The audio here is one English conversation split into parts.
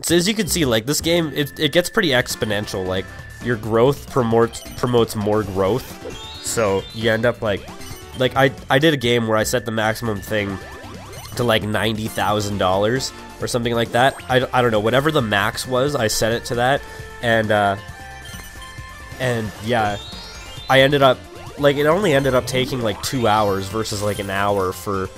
So as you can see, like, this game, it gets pretty exponential. Like, your growth promotes more growth. So you end up like I did a game where I set the maximum thing to like $90,000 or something like that. I don't know, whatever the max was, I set it to that, and yeah, I ended up like, it only ended up taking like 2 hours versus like an hour for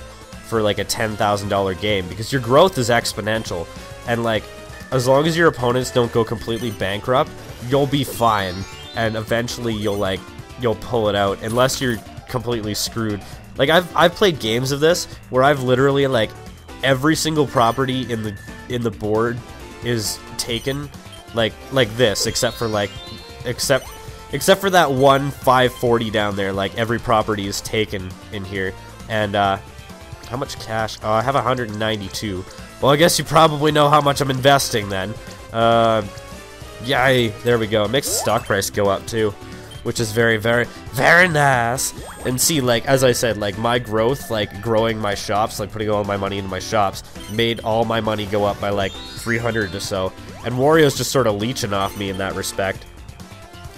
like a $10,000 game, because your growth is exponential, and like, as long as your opponents don't go completely bankrupt, you'll be fine, and eventually you'll pull it out, unless you're completely screwed. Like, I've played games of this where I've literally, like, every single property in the board is taken, like this, except for for that one 540 down there. Like, every property is taken in here. And how much cash? Oh, I have 192. Well, I guess you probably know how much I'm investing then. Yay, there we go. It makes the stock price go up too, which is very, very, very nice. And see, like, as I said, like, my growth, like, growing my shops, like, putting all my money into my shops, made all my money go up by, like, 300 or so. And Wario's just sort of leeching off me in that respect.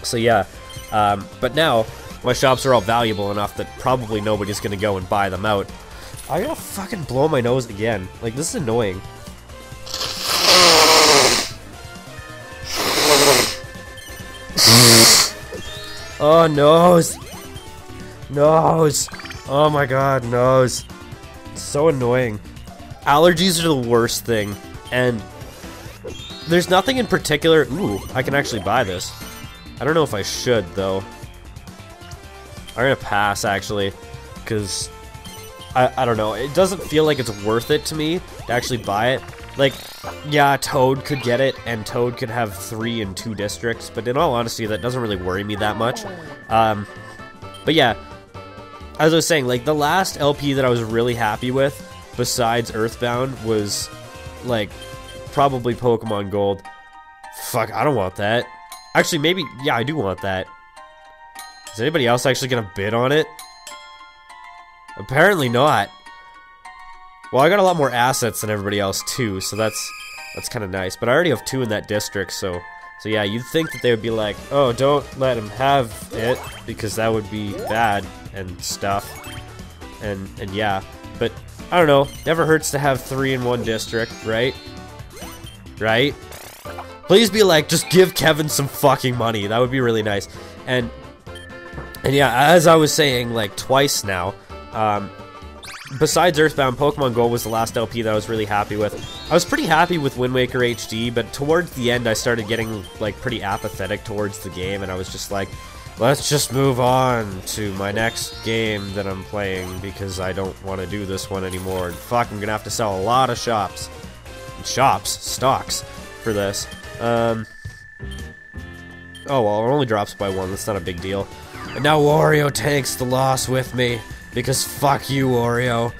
So, yeah. But now, my shops are all valuable enough that probably nobody's gonna go and buy them out. I gotta fucking blow my nose again. Like, this is annoying. Oh, nose! Nose! Oh my god, nose. It's so annoying. Allergies are the worst thing, and there's nothing in particular. Ooh, I can actually buy this. I don't know if I should, though. I'm gonna pass, actually, because I don't know. It doesn't feel like it's worth it to me to actually buy it. Like, yeah, Toad could get it, and Toad could have 3 in 2 districts, but in all honesty, that doesn't really worry me that much. But yeah, as I was saying, like, the last LP that I was really happy with, besides Earthbound, was, like, probably Pokemon Gold. Fuck, I don't want that. Actually, maybe, yeah, I do want that. Is anybody else actually gonna bid on it? Apparently not. Well, I got a lot more assets than everybody else too, so that's kind of nice. But I already have 2 in that district, so yeah, you'd think that they would be like, oh, don't let him have it, because that would be bad and stuff. And yeah, but I don't know. Never hurts to have 3 in 1 district, right? Right? Please be like, just give Kevin some fucking money. That would be really nice. And yeah, as I was saying, like, twice now, besides Earthbound, Pokemon Gold was the last LP that I was really happy with. I was pretty happy with Wind Waker HD, but towards the end I started getting, like, pretty apathetic towards the game, and I was just like, let's just move on to my next game that I'm playing, because I don't want to do this one anymore. And fuck, I'm gonna have to sell a lot of stocks, for this. Oh well, it only drops by 1, that's not a big deal. And now Wario takes the loss with me, because fuck you, Wario.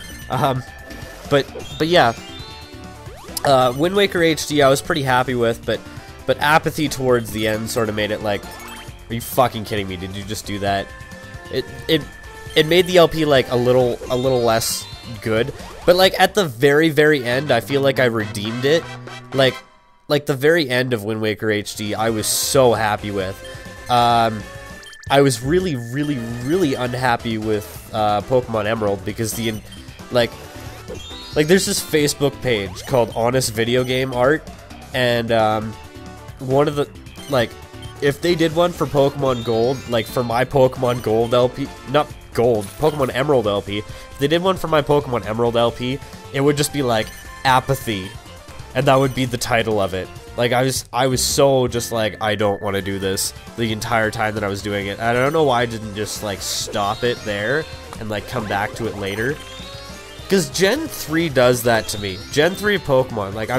But yeah, Wind Waker HD I was pretty happy with, but apathy towards the end sort of made it like, are you fucking kidding me? Did you just do that? It made the LP like a little less good, but like at the very, very end, I feel like I redeemed it. Like the very end of Wind Waker HD, I was so happy with. I was really, really, really unhappy with Pokemon Emerald, because like there's this Facebook page called Honest Video Game Art, and one of the, like, if they did one for Pokemon Gold, like for my Pokemon Gold LP, not Gold, Pokemon Emerald LP, if they did one for my Pokemon Emerald LP, it would just be like, apathy, and that would be the title of it. Like, I was so just like, I don't want to do this the entire time that I was doing it. And I don't know why I didn't just, like, stop it there and, like, come back to it later. Because Gen 3 does that to me. Gen 3 Pokemon, like,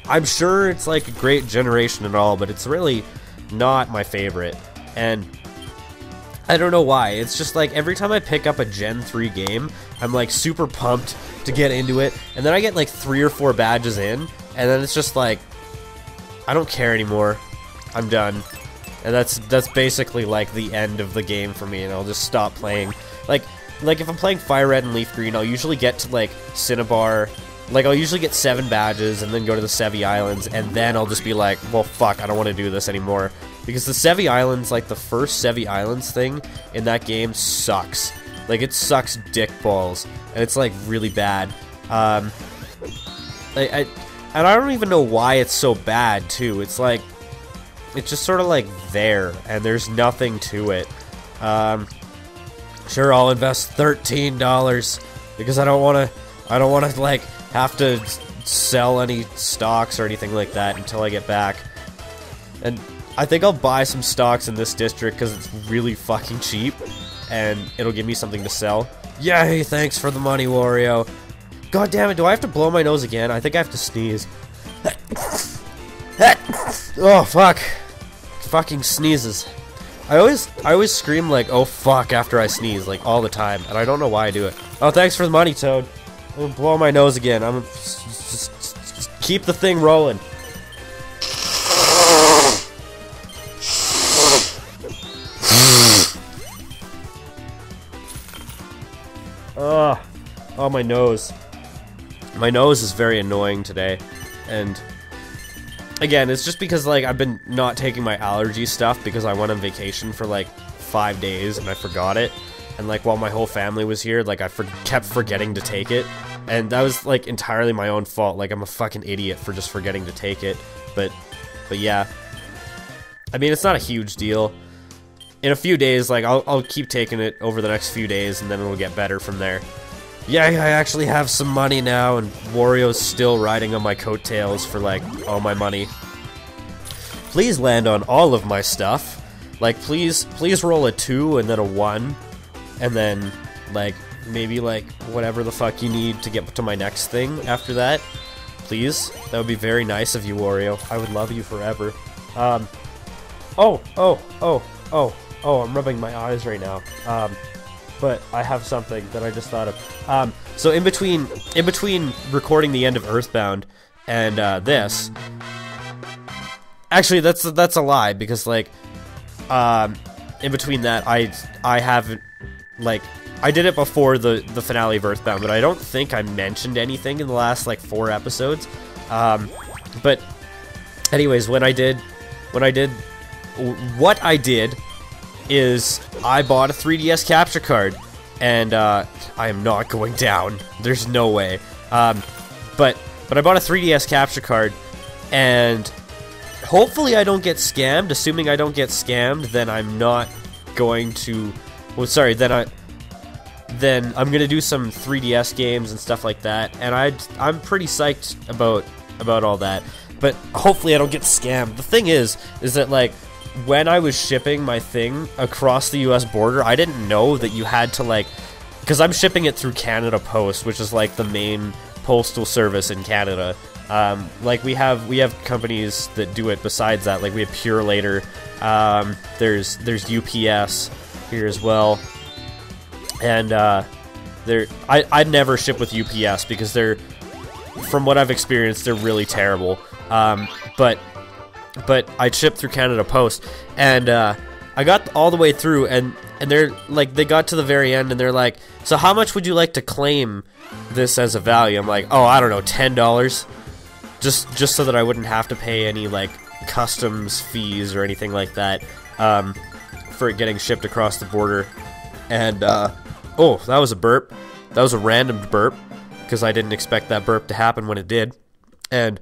I'm sure it's, like, a great generation and all, but it's really not my favorite. And I don't know why. It's just, like, every time I pick up a Gen 3 game, I'm, like, super pumped to get into it. And then I get, like, 3 or 4 badges in, and then it's just, like, I don't care anymore. I'm done. And that's basically like the end of the game for me, and I'll just stop playing. Like if I'm playing Fire Red and Leaf Green, I'll usually get to like Cinnabar Like, I'll usually get 7 badges and then go to the Sevi Islands, and then I'll just be like, well, fuck, I don't want to do this anymore. Because the Sevi Islands, like, the first Sevi Islands thing in that game sucks. Like, it sucks dick balls, and it's, like, really bad. And I don't even know why it's so bad, too. It's, like, it's just sort of, like, there, and there's nothing to it. Sure, I'll invest $13, because I don't want to, like, have to sell any stocks or anything like that until I get back. And I think I'll buy some stocks in this district because it's really fucking cheap, and it'll give me something to sell. Yay, thanks for the money, Wario. God damn it, do I have to blow my nose again? I think I have to sneeze. Oh, fuck. Fucking sneezes. I always scream like, oh fuck, after I sneeze, like, all the time, and I don't know why I do it. Oh, thanks for the money, Toad. I'm gonna blow my nose again. I'm gonna just keep the thing rolling. Oh, my nose. My nose is very annoying today, and again, it's just because, like, I've been not taking my allergy stuff because I went on vacation for, like, 5 days and I forgot it. And, like, while my whole family was here, like, I kept forgetting to take it. And that was, like, entirely my own fault. Like, I'm a fucking idiot for just forgetting to take it. But yeah. I mean, it's not a huge deal. In a few days, like, I'll keep taking it over the next few days, and then it'll get better from there. Yeah, I actually have some money now, and Wario's still riding on my coattails for, like, all my money. Please land on all of my stuff. Like, please roll a 2 and then a 1. And then, like, maybe, like, whatever the fuck you need to get to my next thing after that. Please. That would be very nice of you, Wario. I would love you forever. Oh, I'm rubbing my eyes right now. But I have something that I just thought of. So in between recording the end of Earthbound and, this... Actually, that's a lie, because, like, in between that, I haven't, like, I did it before the finale of Earthbound, but I don't think I mentioned anything in the last, like, 4 episodes. But anyways, what I did is I bought a 3DS capture card, and I am not going down. There's no way. But I bought a 3DS capture card, and hopefully I don't get scammed. Assuming I don't get scammed, then I'm not going to... Well, sorry, then I'm gonna do some 3DS games and stuff like that, and I'm pretty psyched about all that. But hopefully I don't get scammed. The thing is that, like, when I was shipping my thing across the US border, I didn't know that you had to, like... Because I'm shipping it through Canada Post, which is, like, the main postal service in Canada. Like, we have companies that do it besides that. Like, we have Purelator. There's UPS here as well. And, I'd never ship with UPS because they're, from what I've experienced, they're really terrible. But I'd ship through Canada Post, and, I got all the way through, and they're, like, they got to the very end, and they're like, so how much would you like to claim this as a value? I'm like, oh, I don't know, $10? Just so that I wouldn't have to pay any, like, customs fees or anything like that, for it getting shipped across the border. And, oh, that was a burp. That was a random burp, because I didn't expect that burp to happen when it did. And,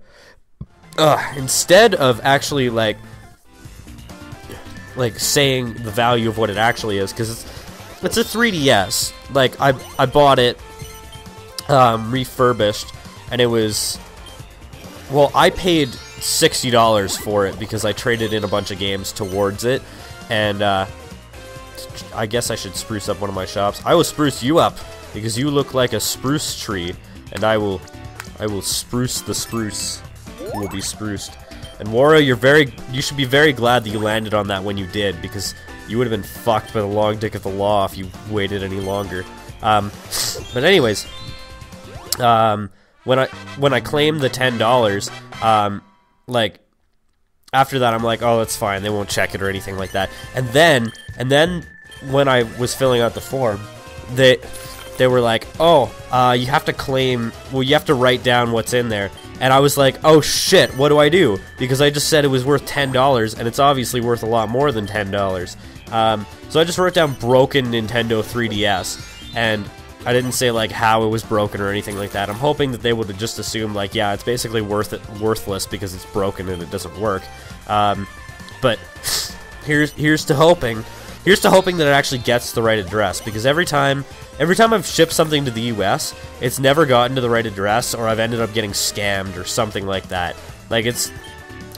instead of actually, like, saying the value of what it actually is, because it's a 3DS. Like, I bought it, refurbished, and it was... Well, I paid $60 for it because I traded in a bunch of games towards it, and I guess I should spruce up one of my shops. I will spruce you up because you look like a spruce tree, and I will spruce the spruce. You will be spruced. And Wario, you should be very glad that you landed on that when you did, because you would have been fucked by the long dick of the law if you waited any longer. But anyways, when I claimed the $10, like, after that I'm like, oh, that's fine, they won't check it or anything like that. And then when I was filling out the form, they were like, oh, you have to claim, well, you have to write down what's in there. And I was like, oh shit, what do I do? Because I just said it was worth $10, and it's obviously worth a lot more than $10. So I just wrote down broken Nintendo 3DS, and I didn't say like how it was broken or anything like that. I'm hoping that they would have just assumed like, yeah, it's basically worthless because it's broken and it doesn't work. But here's to hoping that it actually gets the right address, because every time I've shipped something to the US, it's never gotten to the right address, or I've ended up getting scammed or something like that. Like, it's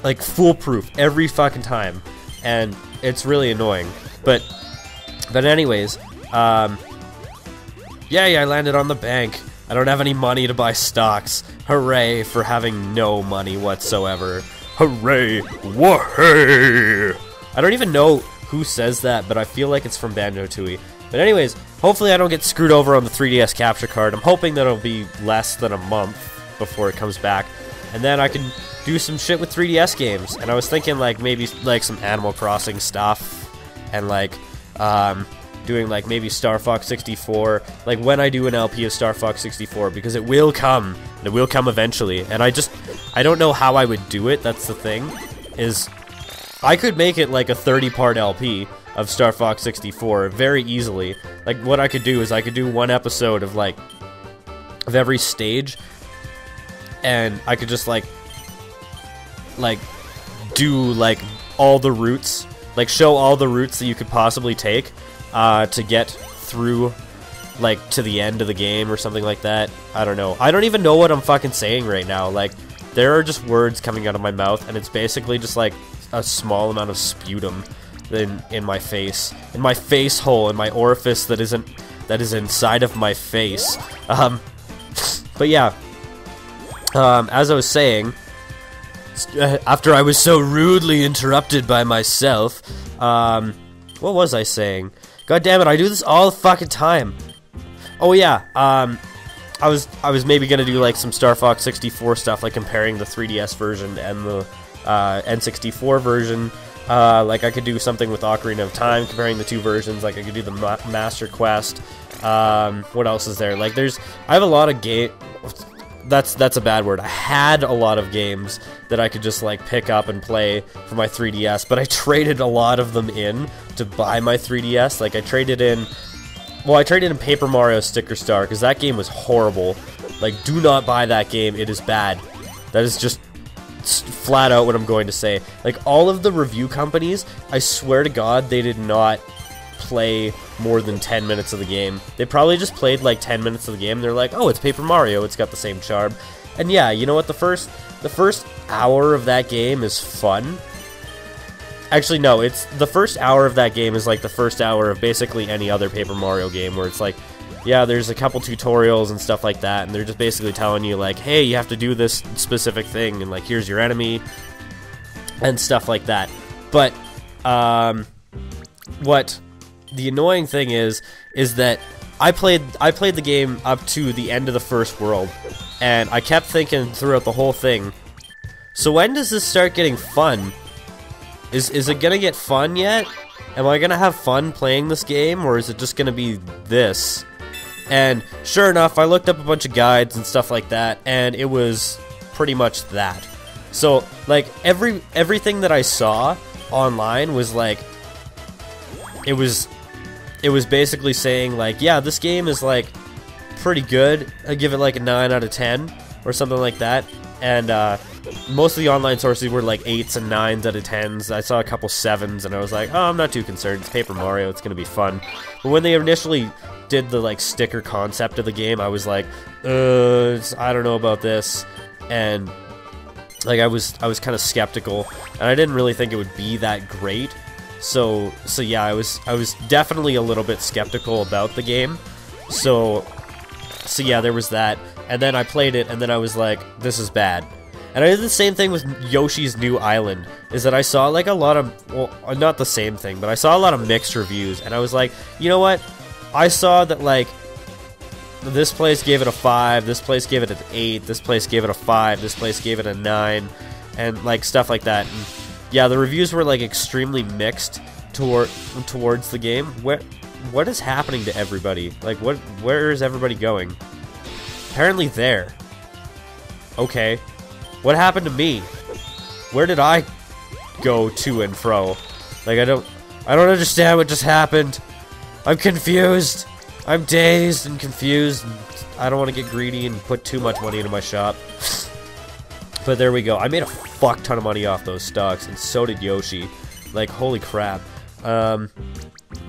like foolproof every fucking time, and it's really annoying. But anyways, yeah, I landed on the bank. I don't have any money to buy stocks. Hooray for having no money whatsoever. Hooray! Wahey! I don't even know who says that, but I feel like it's from Banjo-Tooie. But anyways, hopefully I don't get screwed over on the 3DS capture card. I'm hoping that it'll be less than a month before it comes back, and then I can do some shit with 3DS games. And I was thinking like maybe like some Animal Crossing stuff, and like doing like maybe Star Fox 64, like when I do an LP of Star Fox 64, because it will come, and it will come eventually. And I don't know how I would do it. That's the thing, is I could make it like a 30-part LP of Star Fox 64 very easily. Like, what I could do is I could do one episode of like of every stage, and I could just like do like all the routes, like show all the routes that you could possibly take to get through like to the end of the game or something like that. I don't know. I don't even know what I'm fucking saying right now. Like, there are just words coming out of my mouth, and it's basically just like a small amount of sputum in my face, hole, in my orifice that is inside of my face. But yeah, as I was saying, after I was so rudely interrupted by myself, what was I saying? God damn it, I do this all the fucking time. Oh yeah, I was maybe gonna do like some Star Fox 64 stuff, like comparing the 3DS version and the N64 version. Like, I could do something with Ocarina of Time, comparing the two versions. Like, I could do the Master Quest. What else is there? Like, I have a lot of that's a bad word. I had a lot of games that I could just like pick up and play for my 3DS, but I traded a lot of them in to buy my 3DS. Like, I traded in Paper Mario Sticker Star, because that game was horrible. Like, do not buy that game. It is bad. That is just flat out what I'm going to say. Like, all of the review companies, I swear to God, they did not play more than 10 minutes of the game. They probably just played like 10 minutes of the game. They're like, oh, it's Paper Mario, it's got the same charm. And yeah, you know what, the first hour of that game is fun. Actually, no, it's the first hour of that game is like the first hour of basically any other Paper Mario game, where it's like, yeah, there's a couple tutorials and stuff like that, and they're just basically telling you like, hey, you have to do this specific thing, and like, here's your enemy and stuff like that. But what the annoying thing is that I played the game up to the end of the first world, and I kept thinking throughout the whole thing, so when does this start getting fun? Is it gonna get fun yet? Am I gonna have fun playing this game, or is it just gonna be this? And sure enough, I looked up a bunch of guides and stuff like that, and it was pretty much that. So, like, everything that I saw online was like, it was basically saying like, yeah, this game is like pretty good. I give it like a 9 out of 10 or something like that. And most of the online sources were like 8s and 9s out of 10s. I saw a couple 7s, and I was like, oh, I'm not too concerned. It's Paper Mario. It's gonna be fun. But when they initially did the like sticker concept of the game, I was like, I don't know about this, and like I was kind of skeptical, and I didn't really think it would be that great. So yeah, I was definitely a little bit skeptical about the game. So yeah, there was that. And then I played it, and then I was like, this is bad. And I did the same thing with Yoshi's New Island, is that I saw like a lot of, well, not the same thing, but I saw a lot of mixed reviews, and I was like, you know what? I saw that like, this place gave it a 5, this place gave it an 8, this place gave it a 5, this place gave it a 9, and like stuff like that. And yeah, the reviews were like extremely mixed towards the game. what is happening to everybody? Like, where is everybody going? Apparently there. Okay. What happened to me? Where did I go to and fro? Like, I don't understand what just happened. I'm confused. I'm dazed and confused. I don't want to get greedy and put too much money into my shop. But there we go. I made a fuck ton of money off those stocks, and so did Yoshi. Like, holy crap. I'm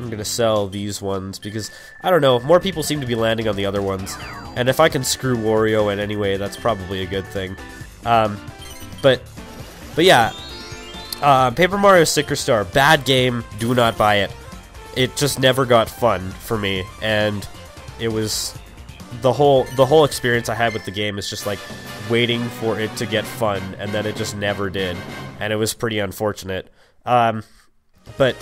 gonna sell these ones because, I don't know, more people seem to be landing on the other ones. And if I can screw Wario in any way, that's probably a good thing. But yeah. Paper Mario Sticker Star, bad game, do not buy it. It just never got fun for me, and it was the whole experience I had with the game is just like waiting for it to get fun, and then it just never did, and it was pretty unfortunate. But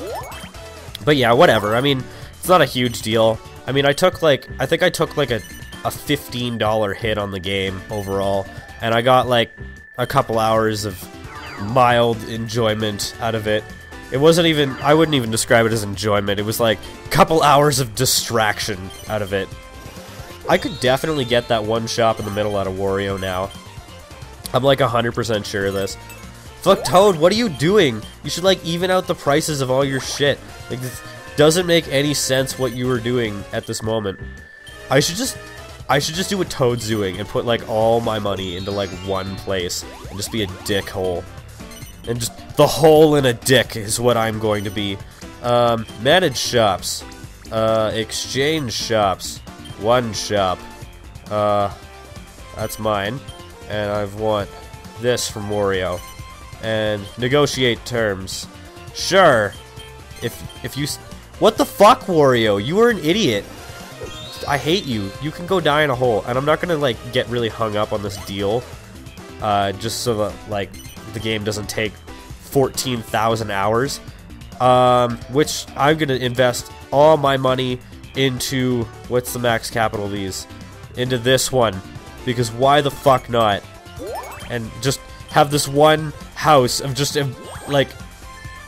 yeah, whatever. I mean, it's not a huge deal. I mean, I think I took like a $15 hit on the game overall, and I got like a couple hours of mild enjoyment out of it. It wasn't even, I wouldn't even describe it as enjoyment. It was like a couple hours of distraction out of it. I could definitely get that one shop in the middle out of Wario now. I'm like 100% sure of this. Fuck Toad, what are you doing? You should like even out the prices of all your shit. Like, this doesn't make any sense what you were doing at this moment. I should just do what Toad's doing and put like all my money into like one place and just be a dickhole. And just the hole in a dick is what I'm going to be. Manage shops. Exchange shops. One shop. That's mine. And I want this from Wario. And negotiate terms. Sure. If you... What the fuck, Wario? You were an idiot. I hate you. You can go die in a hole. And I'm not gonna, like, get really hung up on this deal. Just so that, like, the game doesn't take 14,000 hours. Which I'm gonna invest all my money into... What's the max capital of these? Into this one. Because why the fuck not? And just have this one house of just, like,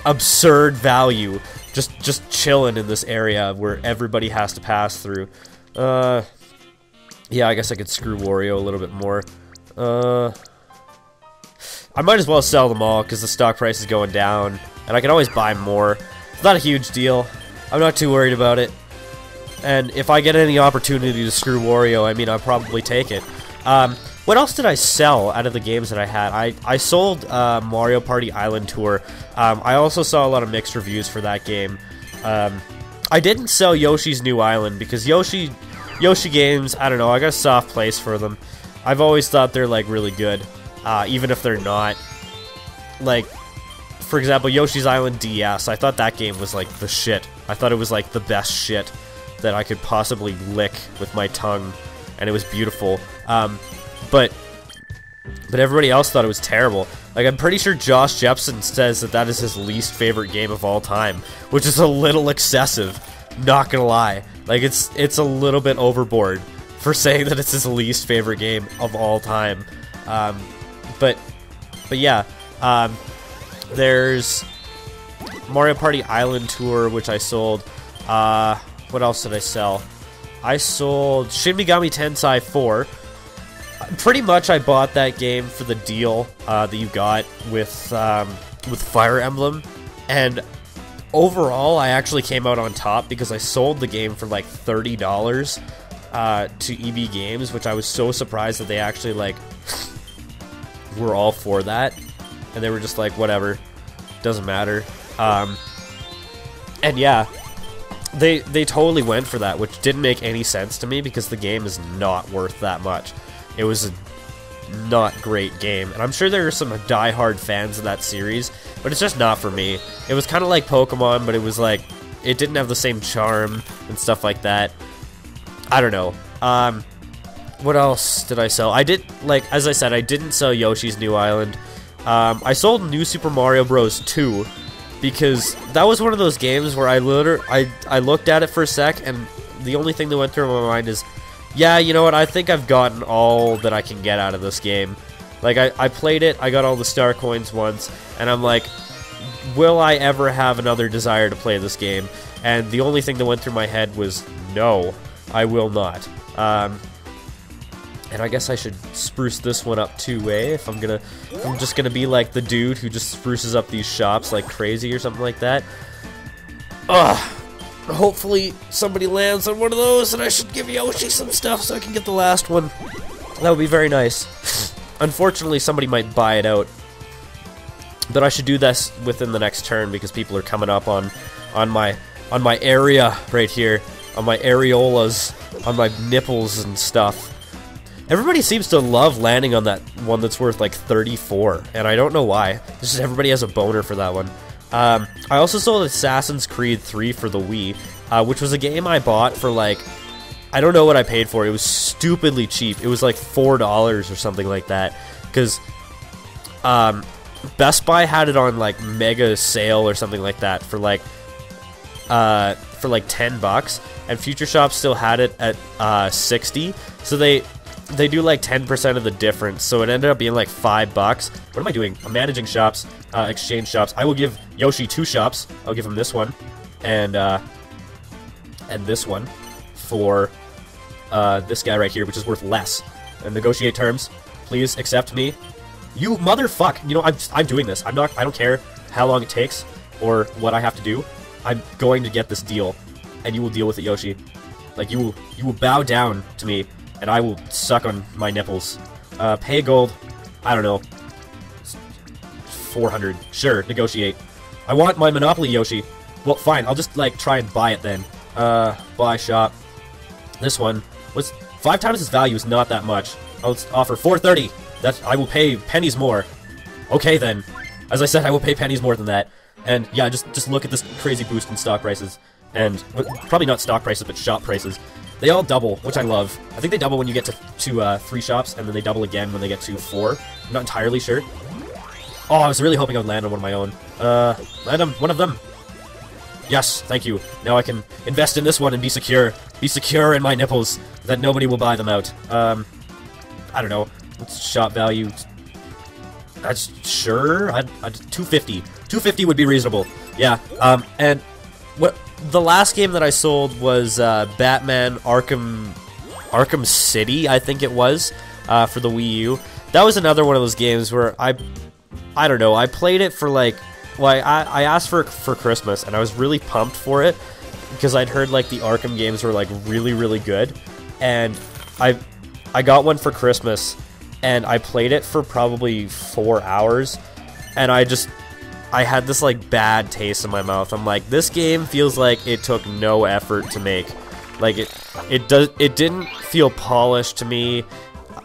absurd value. Just chilling in this area where everybody has to pass through. Yeah, I guess I could screw Wario a little bit more. I might as well sell them all because the stock price is going down, and I can always buy more. It's not a huge deal. I'm not too worried about it. And if I get any opportunity to screw Wario, I mean, I'll probably take it. What else did I sell out of the games that I had? I sold Mario Party Island Tour. I also saw a lot of mixed reviews for that game. I didn't sell Yoshi's New Island because Yoshi games, I don't know, I got a soft place for them. I've always thought they're like really good, even if they're not. Like, for example, Yoshi's Island DS, I thought that game was like the shit. I thought it was like the best shit that I could possibly lick with my tongue, and it was beautiful. But everybody else thought it was terrible. Like, I'm pretty sure Josh Jepson says that that is his least favorite game of all time, which is a little excessive, not gonna lie. Like, it's a little bit overboard for saying that it's his least favorite game of all time. But yeah, there's Mario Party Island Tour, which I sold. What else did I sell? I sold Shin Megami Tensei 4. Pretty much I bought that game for the deal that you got with Fire Emblem, and overall I actually came out on top because I sold the game for like $30 to EB Games, which I was so surprised that they actually like were all for that, and they were just like, whatever, doesn't matter. And yeah, they totally went for that, which didn't make any sense to me because the game is not worth that much. It was a not great game, and I'm sure there are some die-hard fans of that series, but it's just not for me. It was kind of like Pokemon, but it was like, it didn't have the same charm and stuff like that. I don't know. What else did I sell? I did, like, as I said, I didn't sell Yoshi's New Island. I sold New Super Mario Bros. 2, because that was one of those games where I looked at it for a sec, and the only thing that went through my mind is, yeah, you know what, I think I've gotten all that I can get out of this game. Like, I played it, I got all the star coins once, and I'm like, will I ever have another desire to play this game? and the only thing that went through my head was, no, I will not. And I guess I should spruce this one up too, if I'm just gonna be like the dude who just spruces up these shops like crazy or something like that. Ugh. Hopefully somebody lands on one of those, and I should give Yoshi some stuff so I can get the last one. That would be very nice. Unfortunately, somebody might buy it out, but I should do this within the next turn because people are coming up on my area right here, on my areolas, on my nipples and stuff. Everybody seems to love landing on that one that's worth like 34, and I don't know why. It's just everybody has a boner for that one. I also sold Assassin's Creed 3 for the Wii, which was a game I bought for like, I don't know what I paid for it. It was stupidly cheap. It was like $4 or something like that, because Best Buy had it on like mega sale or something like that for like $10, and Future Shop still had it at 60. So they do like 10% of the difference, so it ended up being like $5. What am I doing? I'm managing shops, exchange shops. I will give Yoshi 2 shops. I'll give him this one, and this one for this guy right here, which is worth less. And negotiate terms. Please accept me. You motherfuck! You know, I'm doing this. I don't care how long it takes or what I have to do. I'm going to get this deal, and you will deal with it, Yoshi. Like you will bow down to me, and I will suck on my nipples. Pay gold. I don't know. 400. Sure, negotiate. I want my Monopoly, Yoshi. Well, fine. I'll just like try and buy it then. Buy shop. This one was 5 times its value is not that much. I'll offer 430. I will pay pennies more. Okay then. As I said, I will pay pennies more than that. And yeah, just look at this crazy boost in stock prices. And probably not stock prices, but shop prices. They all double, which I love. I think they double when you get to 3 shops, and then they double again when they get to 4. I'm not entirely sure. Oh, I was really hoping I would land on one of my own. Land on one of them. Yes, thank you. Now I can invest in this one and be secure. Be secure in my nipples, that nobody will buy them out. I don't know. What's shop value? That's sure. I'd 250. 250 would be reasonable. Yeah. And what the last game that I sold was Batman Arkham City, I think it was, for the Wii U. That was another one of those games where I don't know. I played it for like, well, I asked for Christmas, and I was really pumped for it because I'd heard like the Arkham games were like really, really good, and I got one for Christmas, and I played it for probably 4 hours, and I had this like bad taste in my mouth. I'm like, this game feels like it took no effort to make. Like it didn't feel polished to me.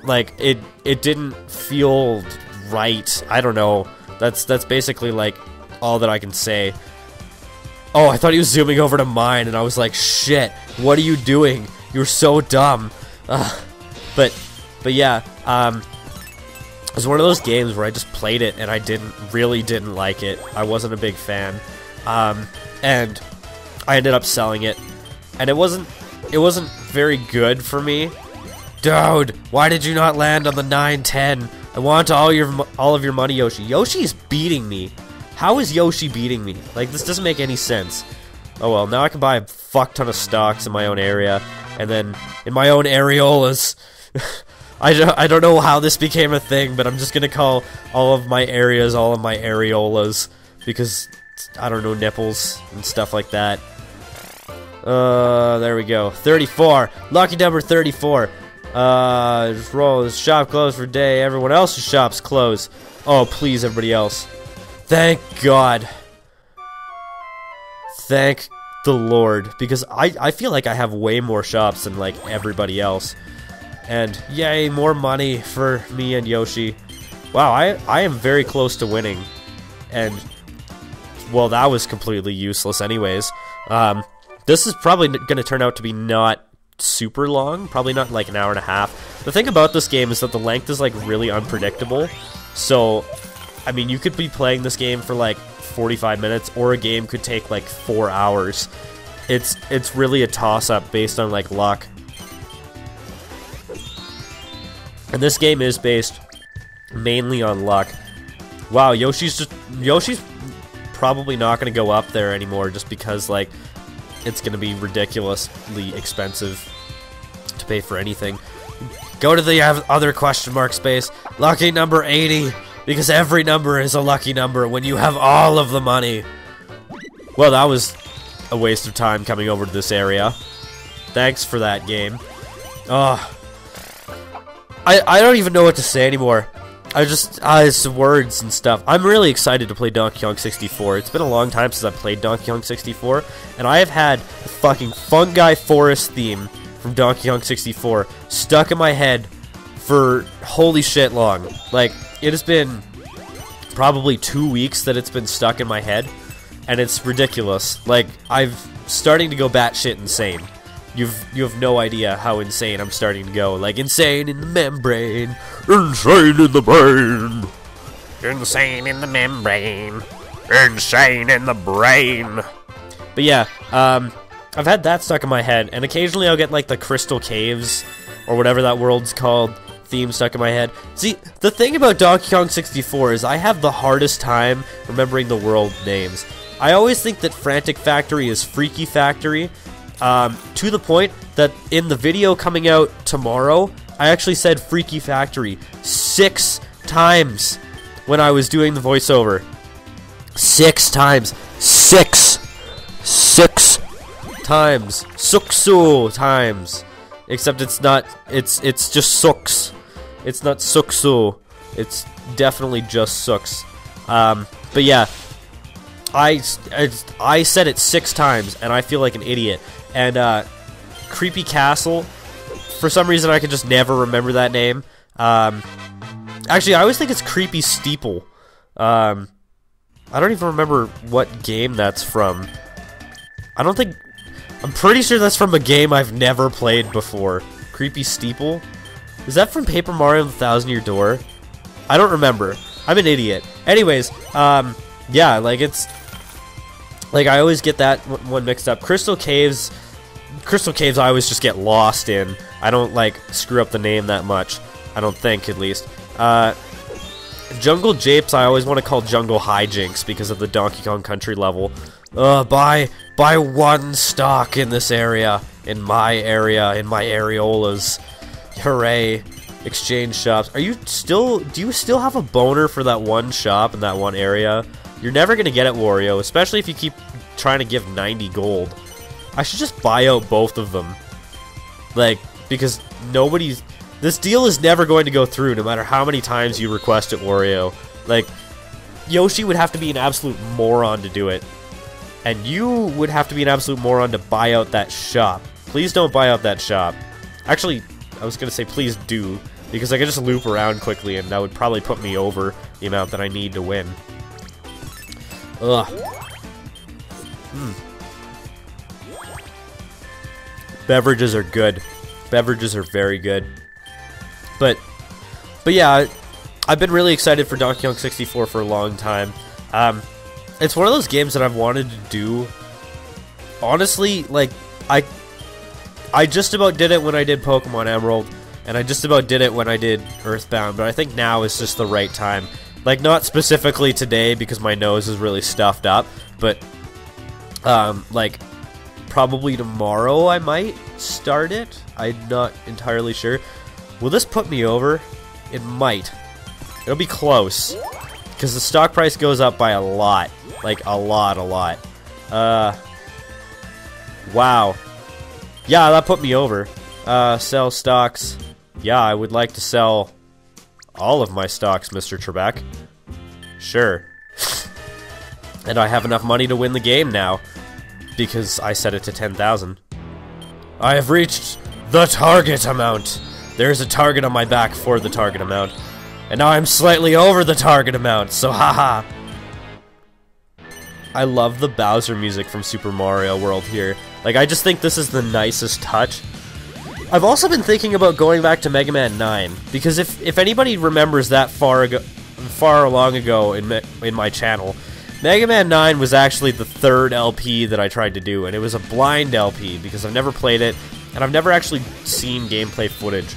Like it didn't feel right. I don't know. That's basically like all that I can say. Oh, I thought he was zooming over to mine, and I was like, shit, what are you doing? You're so dumb. But yeah, it was one of those games where I just played it and I really didn't like it. I wasn't a big fan, and I ended up selling it, and it wasn't very good for me. Dude, why did you not land on the 910? I want all of your money, Yoshi. Yoshi's beating me. How is Yoshi beating me? Like, this doesn't make any sense. Oh well, now I can buy a fuck ton of stocks in my own area, and then in my own areolas. I don't know how this became a thing, but I'm just gonna call all of my areas all of my areolas, because, I don't know, nipples and stuff like that. There we go. 34. Lucky number 34. Just roll. This shop closed for day. Everyone else's shop's closed. Oh, please, everybody else. Thank God. Thank the Lord, because I feel like I have way more shops than, like, everybody else. And yay, more money for me and Yoshi. Wow, I am very close to winning. And, well, that was completely useless anyways. This is probably going to turn out to be not super long. Probably not like an hour and a half. The thing about this game is that the length is like really unpredictable. So, I mean, you could be playing this game for like 45 minutes, or a game could take like 4 hours. It's really a toss-up based on like luck. And this game is based mainly on luck. Wow, Yoshi's probably not going to go up there anymore, just because, like, it's gonna be ridiculously expensive to pay for anything. Go to the other question mark space. Lucky number 80, because every number is a lucky number when you have all of the money. Well, that was a waste of time coming over to this area. Thanks for that, game. Oh, I don't even know what to say anymore. It's words and stuff. I'm really excited to play Donkey Kong 64. It's been a long time since I played Donkey Kong 64, and I have had the fucking Fungi Forest theme from Donkey Kong 64 stuck in my head for holy shit long. Like, it has been probably 2 weeks that it's been stuck in my head, and it's ridiculous. Like, I'm starting to go batshit insane. You have no idea how insane I'm starting to go. Like, insane in the membrane. Insane in the brain. Insane in the membrane. Insane in the brain. But yeah, I've had that stuck in my head, and occasionally I'll get like the Crystal Caves, or whatever that world's called, theme stuck in my head. See, the thing about Donkey Kong 64 is I have the hardest time remembering the world names. I always think that Frantic Factory is Freaky Factory, to the point that in the video coming out tomorrow, I actually said Freaky Factory 6 times when I was doing the voiceover. 6 times. 6 times. Suksu times. Except it's not, it's just Suks. It's not Suksu. It's definitely just Suks. But yeah, I said it 6 times, and I feel like an idiot. And, Creepy Castle, for some reason I can just never remember that name. Actually, I always think it's Creepy Steeple. I don't even remember what game that's from. I'm pretty sure that's from a game I've never played before. Creepy Steeple? Is that from Paper Mario and the Thousand Year Door? I don't remember. I'm an idiot. Anyways, yeah, like, it's... Like, I always get that one mixed up. Crystal Caves, I always just get lost in. I don't, like, screw up the name that much. I don't think, at least. Jungle Japes, I always want to call Jungle Hijinks because of the Donkey Kong Country level. Buy 1 stock in this area. In my areolas. Hooray. Exchange shops. Do you still have a boner for that one shop in that one area? You're never gonna get it, Wario, especially if you keep trying to give 90 gold. I should just buy out both of them. Like, because this deal is never going to go through, no matter how many times you request it, Wario. Like, Yoshi would have to be an absolute moron to do it. And you would have to be an absolute moron to buy out that shop. Please don't buy out that shop. Actually, I was gonna say please do, because I could just loop around quickly, and that would probably put me over the amount that I need to win. Ugh. Beverages are good. Beverages are very good. But yeah, I've been really excited for Donkey Kong 64 for a long time. It's one of those games that I've wanted to do. Honestly, like, I just about did it when I did Pokemon Emerald, and I just about did it when I did Earthbound, but I think now is just the right time. Like, not specifically today, because my nose is really stuffed up, but, like, probably tomorrow I might start it? I'm not entirely sure. Will this put me over? It might. It'll be close, because the stock price goes up by a lot. Like, a lot. Wow. Yeah, that put me over. Sell stocks. Yeah, I would like to sell all of my stocks, Mr. Trebek. Sure. And I have enough money to win the game now, because I set it to 10,000. I have reached the target amount. There's a target on my back for the target amount. And now I'm slightly over the target amount, so haha. I love the Bowser music from Super Mario World here. Like, I just think this is the nicest touch. I've also been thinking about going back to Mega Man 9, because if anybody remembers that far long ago in my channel, Mega Man 9 was actually the 3rd LP that I tried to do, and it was a blind LP, because I've never played it, and I've never actually seen gameplay footage.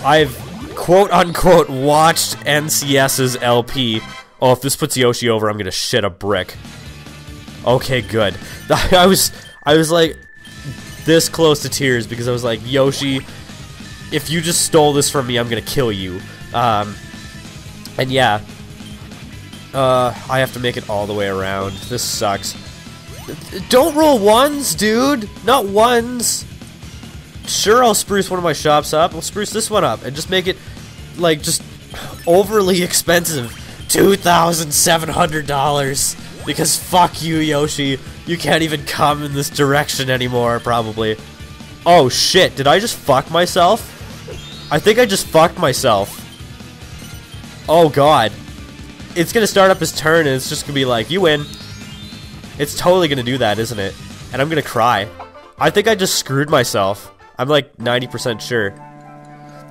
I've, quote-unquote, watched NCS's LP. Oh, if this puts Yoshi over, I'm gonna shit a brick. Okay, good. I was like, this close to tears because I was like, Yoshi, if you just stole this from me, I'm gonna kill you. And yeah, I have to make it all the way around. This sucks. Don't roll ones, dude! Not ones! Sure, I'll spruce one of my shops up. I'll spruce this one up and just make it, like, just overly expensive. $2,700. Because fuck you, Yoshi. You can't even come in this direction anymore, probably. Oh, shit. Did I just fuck myself? I think I just fucked myself. Oh, God. It's gonna start up his turn, and it's just gonna be like, you win. It's totally gonna do that, isn't it? And I'm gonna cry. I think I just screwed myself. I'm like 90% sure.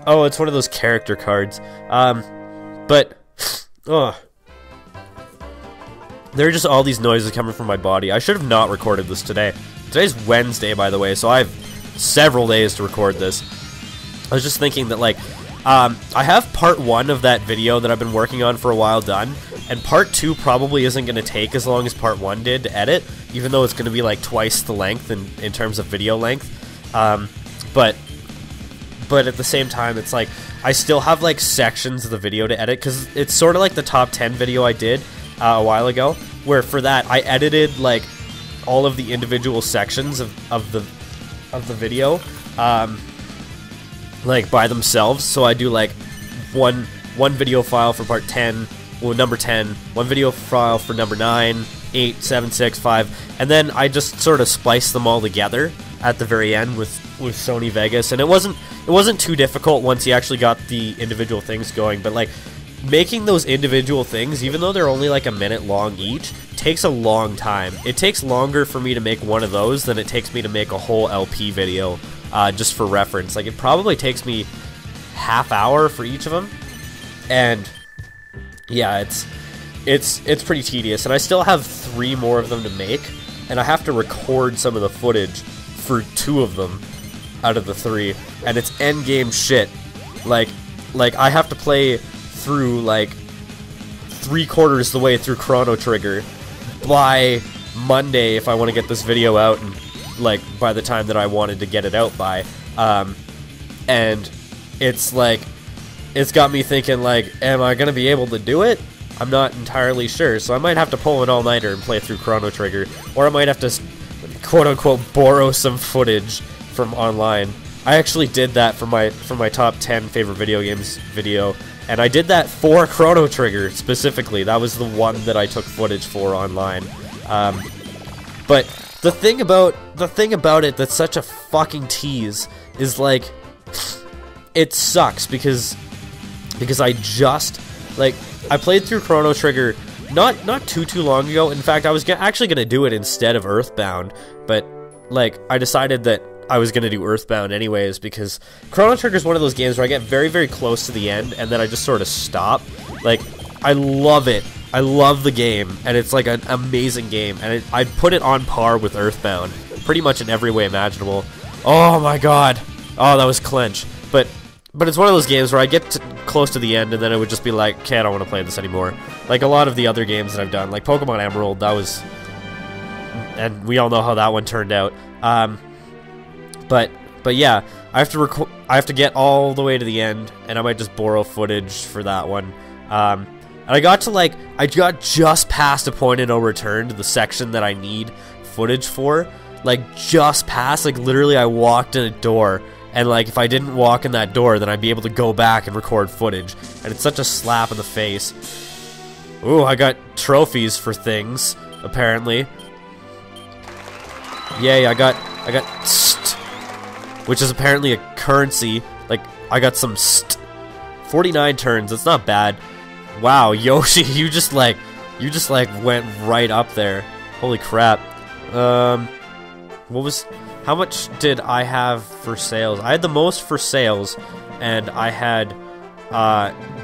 Oh, it's one of those character cards. But, ugh. There are just all these noises coming from my body. I should have not recorded this today. Today's Wednesday, by the way, so I have several days to record this. I was just thinking that, like, I have part 1 of that video that I've been working on for a while done, and part 2 probably isn't going to take as long as part 1 did to edit, even though it's going to be like twice the length in terms of video length. But at the same time, it's like, I still have like sections of the video to edit, because it's sort of like the top 10 video I did a while ago, where for that, I edited like all of the individual sections of the video, like by themselves. So I do like one video file for part 10, well, number 10, one video file for number 9, 8, 7, 6, 5, and then I just sort of splice them all together at the very end with Sony Vegas, and it wasn't too difficult once you actually got the individual things going, but like making those individual things, even though they're only like a minute long each, takes a long time. It takes longer for me to make one of those than it takes me to make a whole LP video, just for reference. Like, it probably takes me half hour for each of them, and yeah, it's pretty tedious, and I still have 3 more of them to make, and I have to record some of the footage for 2 of them out of the 3, and it's endgame shit. Like I have to play through like 3/4 the way through Chrono Trigger by Monday if I want to get this video out, and like by the time that I wanted to get it out by, and it's like, it's got me thinking, like, am I gonna be able to do it? I'm not entirely sure, so I might have to pull an all-nighter and play through Chrono Trigger, or I might have to quote-unquote borrow some footage from online. I actually did that for my top 10 favorite video games video, and I did that for Chrono Trigger specifically. That was the one that I took footage for online. But the thing about it that's such a fucking tease is, like, it sucks because I just, like, I played through Chrono Trigger not too long ago. In fact, I was actually gonna do it instead of Earthbound, but like I decided that I was gonna do Earthbound anyways, because Chrono Trigger is one of those games where I get very, very close to the end and then I just sort of stop. Like, I love it. I love the game, and it's like an amazing game, and I'd put it on par with Earthbound pretty much in every way imaginable. Oh my god. Oh, that was clinch. But it's one of those games where I get close to the end and then it would just be like, okay, I don't want to play this anymore. Like a lot of the other games that I've done, like Pokemon Emerald, that was, and we all know how that one turned out. But yeah, I have to get all the way to the end, and I might just borrow footage for that one. And I got just past a point of no return to the section that I need footage for. Like, just past, like, literally I walked in a door, and like, if I didn't walk in that door, then I'd be able to go back and record footage. And it's such a slap in the face. Ooh, I got trophies for things, apparently. Yay, I got st, which is apparently a currency. Like, I got some st. 49 turns, that's not bad. Wow, Yoshi, you just like went right up there. Holy crap. How much did I have for sales? I had the most for sales, and I had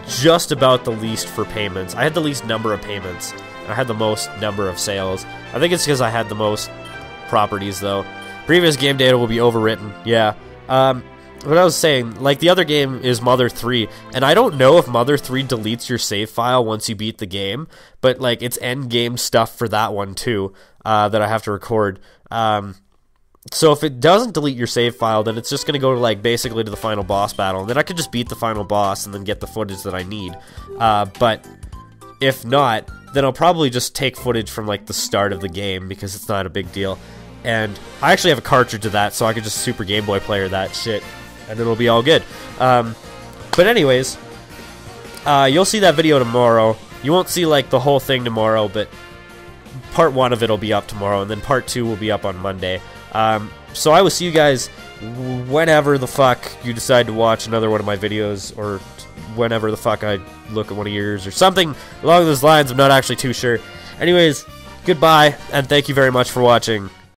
just about the least for payments. I had the least number of payments, and I had the most number of sales. I think it's because I had the most properties, though. Previous game data will be overwritten. Yeah. What I was saying, like, the other game is Mother 3, and I don't know if Mother 3 deletes your save file once you beat the game, but, like, it's end game stuff for that one, too, that I have to record. So if it doesn't delete your save file, then it's just going to go to, like, basically to the final boss battle. And then I could just beat the final boss and then get the footage that I need. But if not, then I'll probably just take footage from, like, the start of the game, because it's not a big deal. And I actually have a cartridge of that, so I could just Super Game Boy Player that shit, and it'll be all good. But anyways, you'll see that video tomorrow. You won't see, like, the whole thing tomorrow, but part 1 of it will be up tomorrow, and then part 2 will be up on Monday. So I will see you guys whenever the fuck you decide to watch another one of my videos, or whenever the fuck I look at one of yours, or something along those lines. I'm not actually too sure. Anyways, goodbye, and thank you very much for watching.